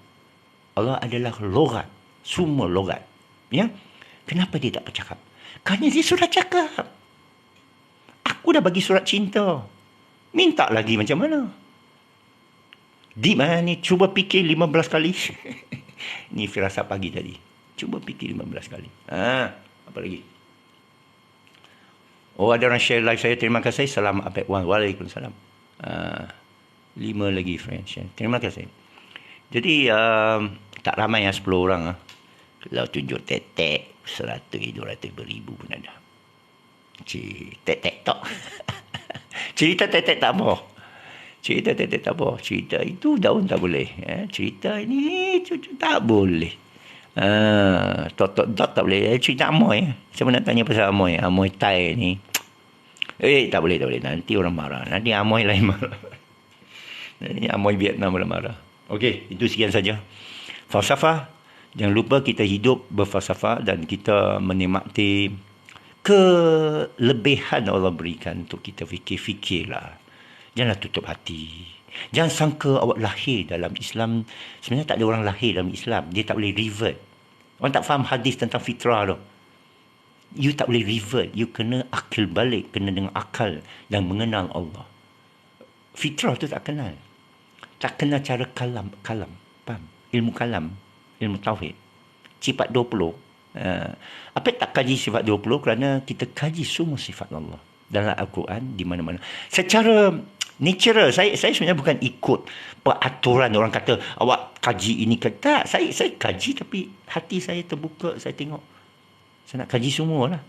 Allah adalah logat. Semua logat. Ya? Kenapa dia tak bercakap? Kerana dia sudah cakap. Aku dah bagi surat cinta. Minta lagi macam mana? Di mana ni? Cuba fikir 15 kali. Ni firasat pagi tadi. Cuba fikir 15 kali. Apa lagi? Oh, ada orang share live saya. Terima kasih. Salam Apek Wan. Waalaikumsalam. 5 lagi friends. Terima kasih. Jadi, tak ramai 10 orang. Kalau tunjuk tetek, 100, 200, 1000 pun ada. Tetek tak. Cerita tetek tak apa. Cerita tetek tak apa. Cerita itu daun tak boleh. Cerita ini tak boleh. Tak boleh. Cerita Amoy. Saya nak tanya pasal Amoy. Amoy Thai ni. Tak boleh, tak boleh. Nanti orang marah. Nanti Amoy lain marah. Nanti Amoy Vietnam orang marah. Okey, itu sekian saja. Falsafah. Jangan lupa kita hidup berfalsafah dan kita menikmati kelebihan Allah berikan untuk kita fikir-fikirlah. Janganlah tutup hati. Jangan sangka awak lahir dalam Islam. Sebenarnya tak ada orang lahir dalam Islam. Dia tak boleh revert. Orang tak faham hadis tentang fitrah tu. You tak boleh revert. You kena akil balik. Kena dengan akal dan mengenal Allah. Fitrah tu tak kenal. Tak kenal cara kalam. Faham? Ilmu kalam. Ilmu tauhid. Sifat 20. Apa tak kaji sifat 20? Kerana kita kaji semua sifat Allah. Dalam Al-Quran di mana-mana. Secara natural, saya sebenarnya bukan ikut peraturan orang kata awak kaji ini ke tak. Saya kaji tapi hati saya terbuka, saya tengok. Saya nak kaji semua lah.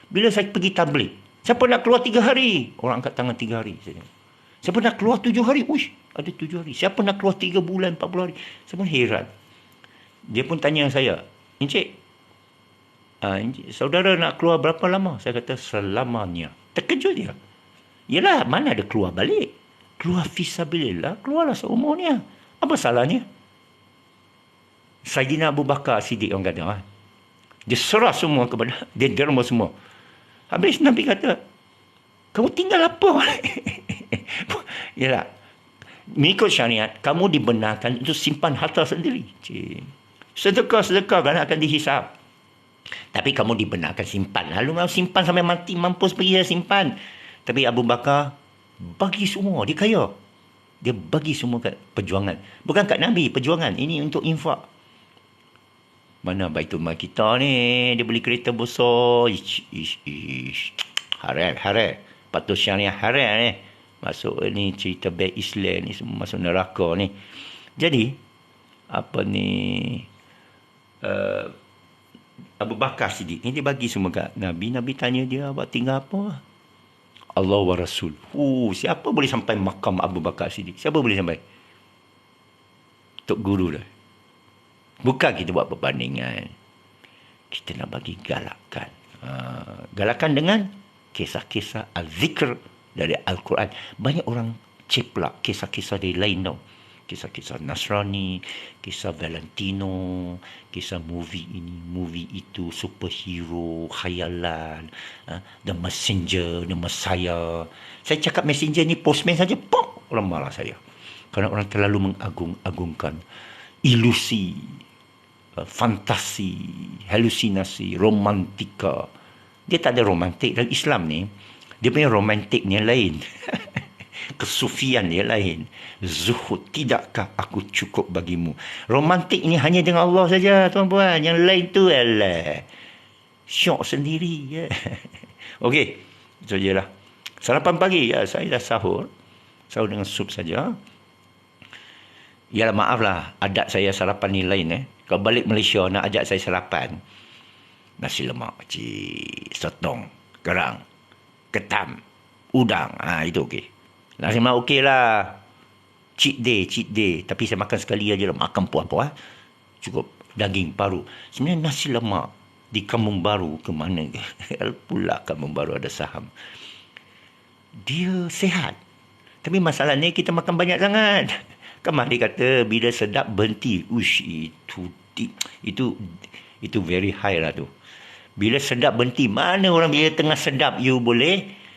Bila saya pergi tabligh, siapa nak keluar 3 hari? Orang angkat tangan 3 hari. Siapa nak keluar 7 hari? Uish, ada 7 hari. Siapa nak keluar 3 bulan, 40 hari? Saya pun heran. Dia pun tanya saya, Encik, saudara nak keluar berapa lama? Saya kata selamanya. Terkejut dia. Yelah, mana ada keluar balik? Keluar fisabilillah, keluarlah seumurnya. Apa salahnya? Sayyidina Abu Bakar Siddiq orang kata. Dia serah semua kepada, dia derma semua. Habis Nabi kata, kamu tinggal apa? Yelah, mengikut syariat, kamu dibenarkan untuk simpan harta sendiri. Sedekah-sedekah kan akan dihisap. Tapi kamu dibenarkan simpan. Lalu mau simpan sampai mati, mampus pergi simpan. Tapi Abu Bakar bagi semua. Dia kaya. Dia bagi semua kat perjuangan. Bukan kat Nabi, perjuangan. Ini untuk infak. Mana Baitul Mal kita ni? Dia beli kereta besar. Haram. Patut syariah haram ni. Masuk ni cerita baik Islam ni. Semua masuk neraka ni. Jadi, apa ni... Abu Bakar Siddiq ni dia bagi semua kat Nabi. Nabi tanya dia, awak tinggal apa? Allah wa Rasul. Siapa boleh sampai makam Abu Bakar Siddiq? Siapa boleh sampai? Tok Guru dah. Bukan kita buat perbandingan. Kita nak bagi galakan. Galakan dengan kisah-kisah al-zikr dari Al-Quran. Banyak orang ceplak kisah-kisah dari lain tau. Kisah-kisah Nasrani, kisah Valentino, kisah movie ini, movie itu, superhero, khayalan, The Messenger, The Messiah. Saya cakap Messenger ni postman saja, pop, orang marah saya. Kerana orang terlalu mengagung-agungkan ilusi, fantasi, halusinasi, romantika. Dia tak ada romantik dalam Islam ni. Dia punya romantik ni lain. Kesufian dia lain. Zuhud, tidakkah aku cukup bagimu? Romantik ini hanya dengan Allah saja, tuan-puan. Yang lain tu adalah syok sendiri. Ya. Okey, itu je lah. Sarapan pagi, ya, saya dah sahur. Sahur dengan sup saja. Yalah, maaf lah, adat saya sarapan ni lain. Kalau balik Malaysia nak ajak saya sarapan, nasi lemak, sotong, kerang, ketam, udang. Itu okey. Nasi lemak okey lah. Cheat day. Tapi saya makan sekali aja lah. Makan puas-puas. Cukup daging paru. Sebenarnya nasi lemak di Kampung Baru ke mana? Pula Kampung Baru ada saham. Dia sehat. Tapi masalahnya kita makan banyak sangat. Kan Mak dia kata bila sedap berhenti. Ush, itu very high lah tu. Bila sedap berhenti. Mana orang bila tengah sedap you boleh...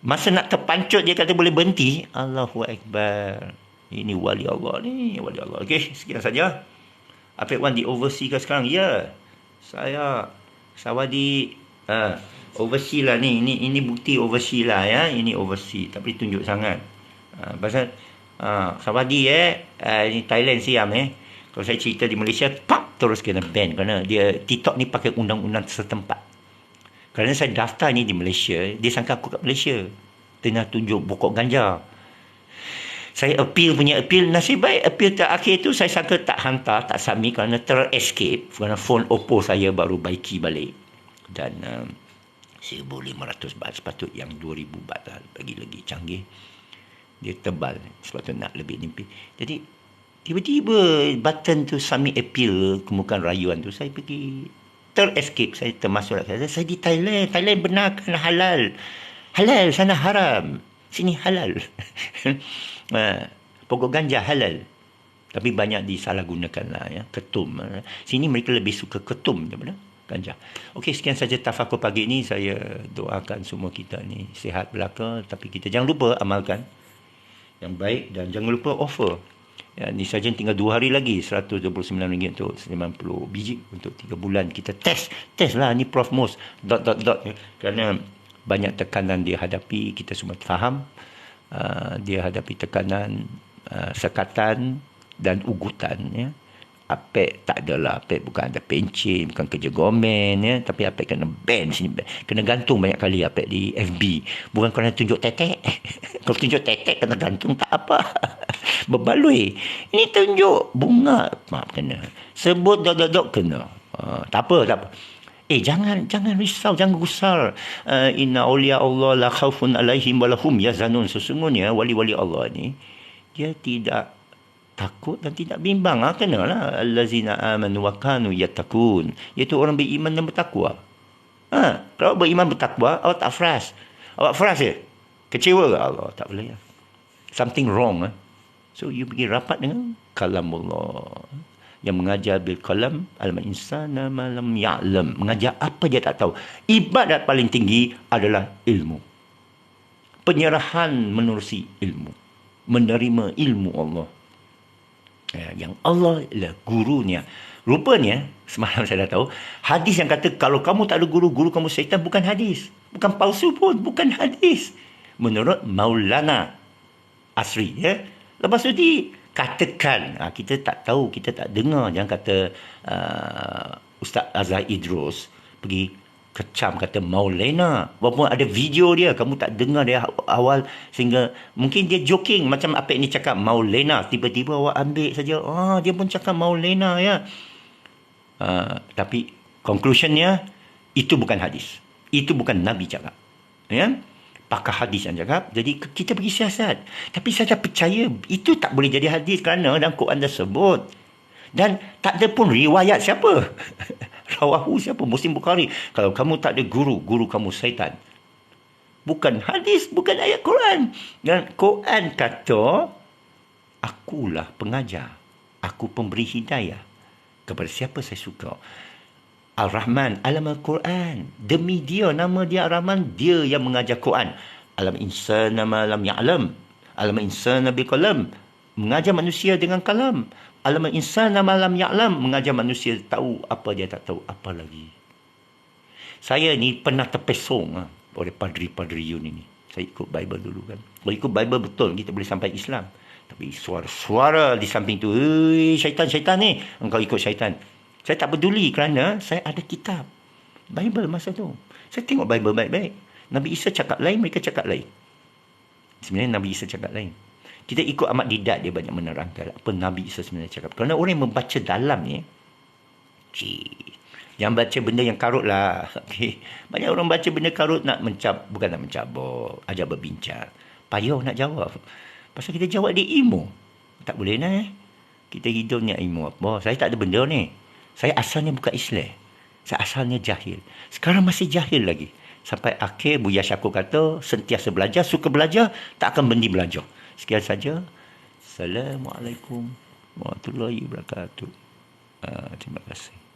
Masa nak terpancut dia kata boleh berhenti. Allahu Akbar. Ini wali Allah ni. Wali Allah. Okey, sekian saja. Apik Wan di overseas ke sekarang? Ya. Saya di overseas lah ni. Ini bukti overseas lah ya. Ini overseas. Tak boleh tunjuk sangat. Pasal Sawadi ini Thailand siam Kalau saya cerita di Malaysia, terus kena ban. Kerana dia TikTok ni pakai undang-undang setempat. Kerana saya daftar ni di Malaysia, dia sangka aku kat Malaysia. Tengah tunjuk pokok ganja. Saya punya appeal. Nasib baik appeal terakhir tu saya sangka tak hantar, tak submit kerana ter-escape. Kerana phone Oppo saya baru baiki balik. Dan 1,500 baht. Sepatut yang 2,000 baht lah. Lagi canggih. Dia tebal. Sepatutnya nak lebih nipis. Jadi, tiba-tiba button tu submit appeal kemukan rayuan tu. Saya pergi... ter-escape, saya termasuk saya di Thailand benarkan halal Halal, sana haram. Sini halal. Pokok ganja halal. Tapi banyak disalahgunakan lah ya. Ketum. Sini mereka lebih suka ketum daripada ganja. Okey, sekian saja tafakur pagi ini. Saya doakan semua kita ni sihat belaka. Tapi kita jangan lupa amalkan yang baik dan jangan lupa offer. Ya, ni saja tinggal 2 hari lagi. RM129 untuk 90 biji untuk 3 bulan. Kita test lah ni Prof Mus. Kerana banyak tekanan dia hadapi. Kita semua faham. Dia hadapi tekanan sekatan dan ugutan ya. Apek tak adalah, apek bukan ada pencen, bukan kerja gomen ya, tapi apek kena ban sini, kena gantung banyak kali apek di FB, bukan kerana tunjuk tetek. Kalau tunjuk tetek kena gantung tak apa. Berbaloi. Ini tunjuk bunga, maaf kena. Sebut dok kena. Tak apa. Jangan risau, jangan gusar. Inna awliya Allah la khawfun alaihim walahum yazanun. Sesungguhnya wali-wali Allah ni dia tidak takut dan tidak bimbang. Kenalah allazina amanu wa kanu yattaqun, iaitu orang beriman dan bertakwa. Kalau beriman bertakwa, awak tak fras. Awak fras je, kecewa ke Allah? Tak boleh. Something wrong. So you pergi rapat dengan kalamullah yang mengajar bil qalam al insana ma lam ya'lam, mengajar apa dia tak tahu. Ibadat paling tinggi adalah ilmu, penyerahan menerusi ilmu, menerima ilmu Allah. Yang Allah adalah gurunya. Rupanya semalam saya dah tahu hadis yang kata kalau kamu tak ada guru, guru kamu syaitan, bukan hadis, bukan palsu pun, bukan hadis, menurut Maulana Asri ya. Lepas tu dikatakan, kita tak tahu, kita tak dengar. Jangan kata Ustaz Azhar Idrus pergi kecam kata Maulana, walaupun ada video dia, kamu tak dengar dia awal, sehingga mungkin dia joking macam apa ni cakap Maulana, tiba-tiba awak ambil saja, dia pun cakap Maulana ya. Tapi conclusionnya itu bukan hadis, itu bukan Nabi cakap ya, pakar hadis yang cakap. Jadi kita pergi siasat, tapi saya percaya itu tak boleh jadi hadis kerana dalam Quran dah sebut. Dan tak ada pun riwayat siapa. Rawahu siapa? Muslim Bukhari. Kalau kamu tak ada guru, guru kamu syaitan. Bukan hadis, bukan ayat Quran. Dan Quran kata, akulah pengajar, aku pemberi hidayah kepada siapa saya suka. Al-Rahman alam Al-Quran. Demi dia, nama dia Ar-Rahman, dia yang mengajar Quran. Alam insana ma lam ya'lam. Alam insana biqalam, mengajar manusia dengan kalam. Alam insana ma lam ya'lam, mengajar manusia tahu apa dia tak tahu, apa lagi. Saya ni pernah terpesong oleh padri-padri Yun ini. Saya ikut Bible dulu kan. Kalau ikut Bible betul kita boleh sampai Islam. Tapi suara-suara di samping tu, syaitan ni, engkau ikut syaitan. Saya tak peduli kerana saya ada kitab Bible masa tu. Saya tengok Bible baik-baik. Nabi Isa cakap lain, mereka cakap lain. Sebenarnya Nabi Isa cakap lain. Kita ikut Ahmad Didat, dia banyak menerangkan apa Nabi Isa sebenarnya cakap. Kerana orang yang membaca dalam ni, jangan baca benda yang karut lah. Okay. Banyak orang baca benda karut bukan nak mencabur, ajak berbincang. Payah nak jawab. Pasal kita jawab dia ilmu. Tak boleh nak. Kita hidupnya ilmu apa. Saya tak ada benda ni. Saya asalnya bukan Islam. Saya asalnya jahil. Sekarang masih jahil lagi. Sampai akhir Buya Syakur kata, sentiasa belajar, suka belajar, tak akan berhenti belajar. Sekian saja. Assalamualaikum warahmatullahi wabarakatuh. Terima kasih.